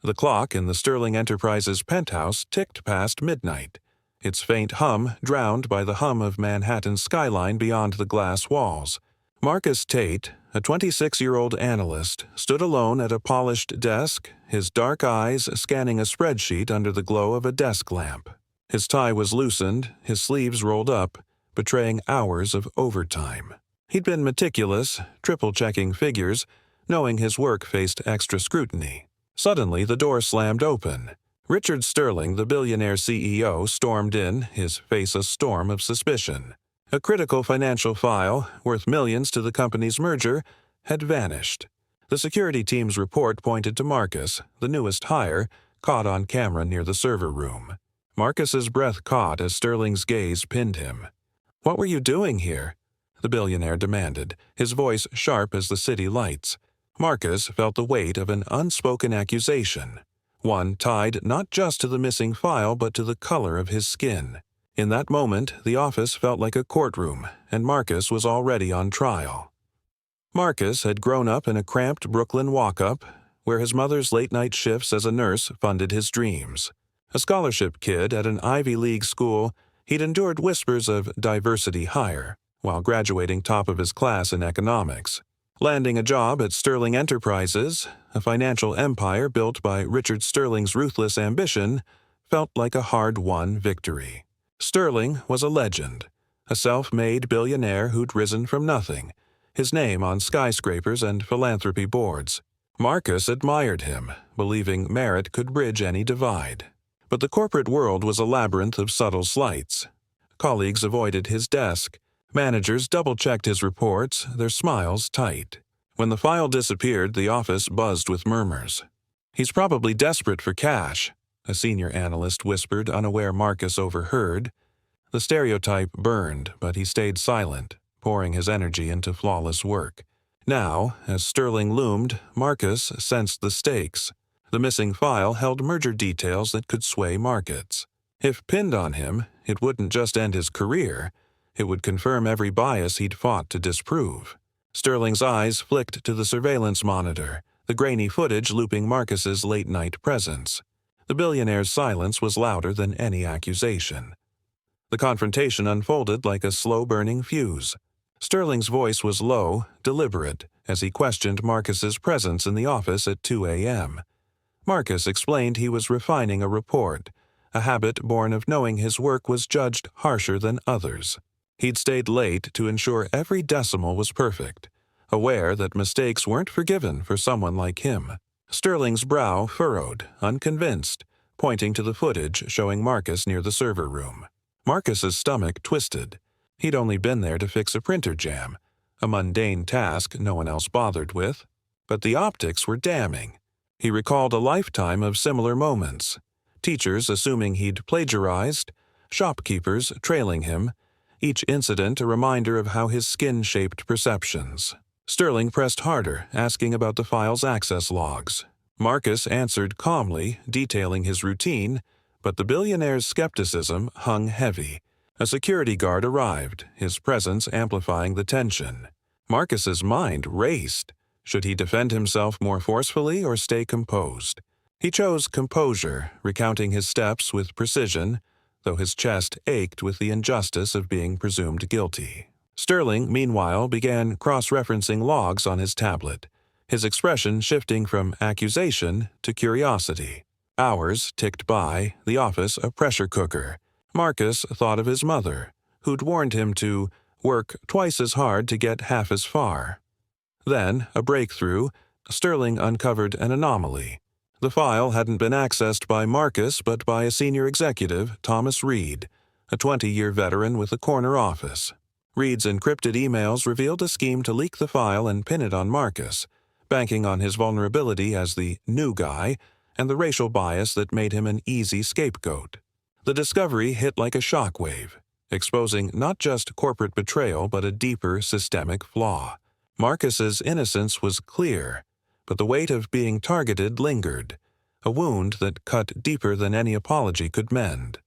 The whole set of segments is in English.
The clock in the Sterling Enterprises penthouse ticked past midnight, its faint hum drowned by the hum of Manhattan's skyline beyond the glass walls. Marcus Tate, a 26-year-old analyst, stood alone at a polished desk, his dark eyes scanning a spreadsheet under the glow of a desk lamp. His tie was loosened, his sleeves rolled up, betraying hours of overtime. He'd been meticulous, triple-checking figures, knowing his work faced extra scrutiny. Suddenly, the door slammed open. Richard Sterling, the Billionaire CEO, stormed in, his face a storm of suspicion. A critical financial file, worth millions to the company's merger, had vanished. The security team's report pointed to Marcus, the newest hire, caught on camera near the server room. Marcus's breath caught as Sterling's gaze pinned him. "What were you doing here?" the billionaire demanded, his voice sharp as the city lights. Marcus felt the weight of an unspoken accusation, one tied not just to the missing file but to the color of his skin. In that moment, the office felt like a courtroom, and Marcus was already on trial. Marcus had grown up in a cramped Brooklyn walk-up, where his mother's late-night shifts as a nurse funded his dreams. A scholarship kid at an Ivy League school, he'd endured whispers of diversity hire, while graduating top of his class in economics. Landing a job at Sterling Enterprises, a financial empire built by Richard Sterling's ruthless ambition, felt like a hard-won victory. Sterling was a legend, a self-made billionaire who'd risen from nothing, his name on skyscrapers and philanthropy boards. Marcus admired him, believing merit could bridge any divide. But the corporate world was a labyrinth of subtle slights. Colleagues avoided his desk. Managers double-checked his reports, their smiles tight. When the file disappeared, the office buzzed with murmurs. "He's probably desperate for cash," a senior analyst whispered, unaware Marcus overheard. The stereotype burned, but he stayed silent, pouring his energy into flawless work. Now, as Sterling loomed, Marcus sensed the stakes. The missing file held merger details that could sway markets. If pinned on him, it wouldn't just end his career. It would confirm every bias he'd fought to disprove. Sterling's eyes flicked to the surveillance monitor, the grainy footage looping Marcus's late-night presence. The billionaire's silence was louder than any accusation. The confrontation unfolded like a slow-burning fuse. Sterling's voice was low, deliberate, as he questioned Marcus's presence in the office at 2 a.m. Marcus explained he was refining a report, a habit born of knowing his work was judged harsher than others. He'd stayed late to ensure every decimal was perfect, aware that mistakes weren't forgiven for someone like him. Sterling's brow furrowed, unconvinced, pointing to the footage showing Marcus near the server room. Marcus's stomach twisted. He'd only been there to fix a printer jam, a mundane task no one else bothered with. But the optics were damning. He recalled a lifetime of similar moments. Teachers assuming he'd plagiarized, shopkeepers trailing him, each incident a reminder of how his skin shaped perceptions. Sterling pressed harder, asking about the file's access logs. Marcus answered calmly, detailing his routine, but the billionaire's skepticism hung heavy. A security guard arrived, his presence amplifying the tension. Marcus's mind raced. Should he defend himself more forcefully or stay composed? He chose composure, recounting his steps with precision, though his chest ached with the injustice of being presumed guilty. Sterling, meanwhile, began cross-referencing logs on his tablet, his expression shifting from accusation to curiosity. Hours ticked by, the office a pressure cooker. Marcus thought of his mother, who'd warned him to work twice as hard to get half as far. Then, a breakthrough, Sterling uncovered an anomaly. The file hadn't been accessed by Marcus but by a senior executive, Thomas Reed, a 20-year veteran with a corner office. Reed's encrypted emails revealed a scheme to leak the file and pin it on Marcus, banking on his vulnerability as the new guy and the racial bias that made him an easy scapegoat. The discovery hit like a shockwave, exposing not just corporate betrayal but a deeper systemic flaw. Marcus's innocence was clear, but the weight of being targeted lingered, a wound that cut deeper than any apology could mend.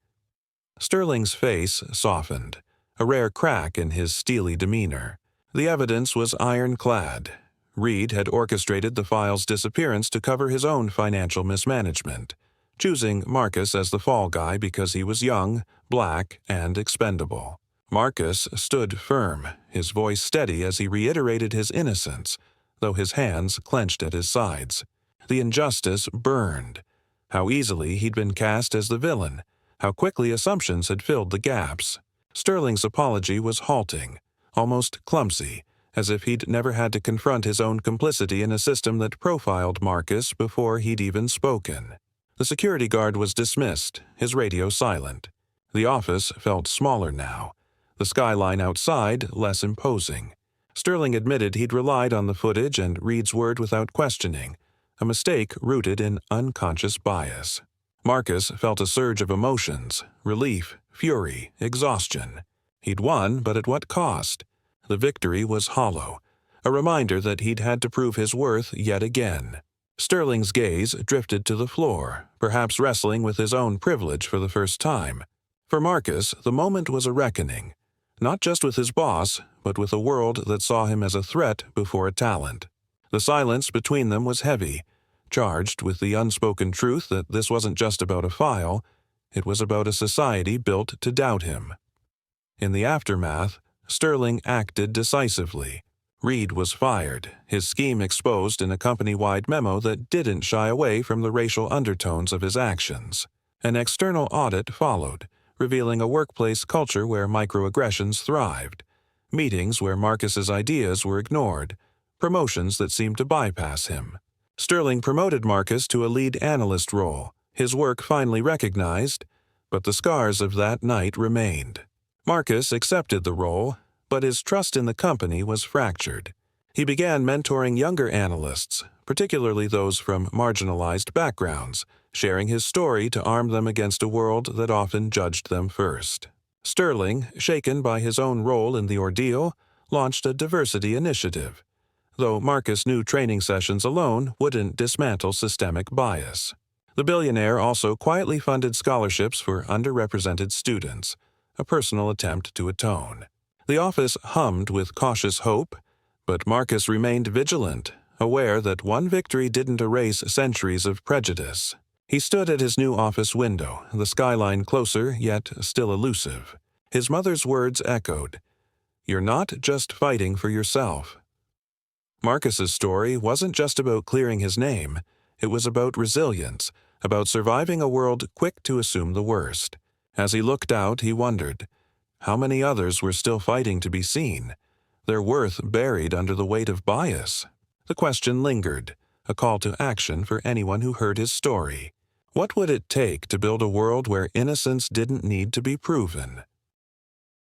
Sterling's face softened, a rare crack in his steely demeanor. The evidence was ironclad. Reed had orchestrated the file's disappearance to cover his own financial mismanagement, choosing Marcus as the fall guy because he was young, black, and expendable. Marcus stood firm, his voice steady as he reiterated his innocence, though his hands clenched at his sides. The injustice burned. How easily he'd been cast as the villain, how quickly assumptions had filled the gaps. Sterling's apology was halting, almost clumsy, as if he'd never had to confront his own complicity in a system that profiled Marcus before he'd even spoken. The security guard was dismissed, his radio silent. The office felt smaller now, the skyline outside less imposing. Sterling admitted he'd relied on the footage and Reed's word without questioning, a mistake rooted in unconscious bias. Marcus felt a surge of emotions, relief, fury, exhaustion. He'd won, but at what cost? The victory was hollow, a reminder that he'd had to prove his worth yet again. Sterling's gaze drifted to the floor, perhaps wrestling with his own privilege for the first time. For Marcus, the moment was a reckoning, not just with his boss, but with a world that saw him as a threat before a talent. The silence between them was heavy, charged with the unspoken truth that this wasn't just about a file, it was about a society built to doubt him. In the aftermath, Sterling acted decisively. Reed was fired, his scheme exposed in a company-wide memo that didn't shy away from the racial undertones of his actions. An external audit followed, revealing a workplace culture where microaggressions thrived, meetings where Marcus's ideas were ignored, promotions that seemed to bypass him. Sterling promoted Marcus to a lead analyst role, his work finally recognized, but the scars of that night remained. Marcus accepted the role, but his trust in the company was fractured. He began mentoring younger analysts, particularly those from marginalized backgrounds, sharing his story to arm them against a world that often judged them first. Sterling, shaken by his own role in the ordeal, launched a diversity initiative, though Marcus knew training sessions alone wouldn't dismantle systemic bias. The Billionaire also quietly funded scholarships for underrepresented students, a personal attempt to atone. The office hummed with cautious hope, but Marcus remained vigilant, aware that one victory didn't erase centuries of prejudice. He stood at his new office window, the skyline closer yet still elusive. His mother's words echoed, "You're not just fighting for yourself." Marcus's story wasn't just about clearing his name, it was about resilience, about surviving a world quick to assume the worst. As he looked out, he wondered, how many others were still fighting to be seen, their worth buried under the weight of bias? The question lingered, a call to action for anyone who heard his story. What would it take to build a world where innocence didn't need to be proven?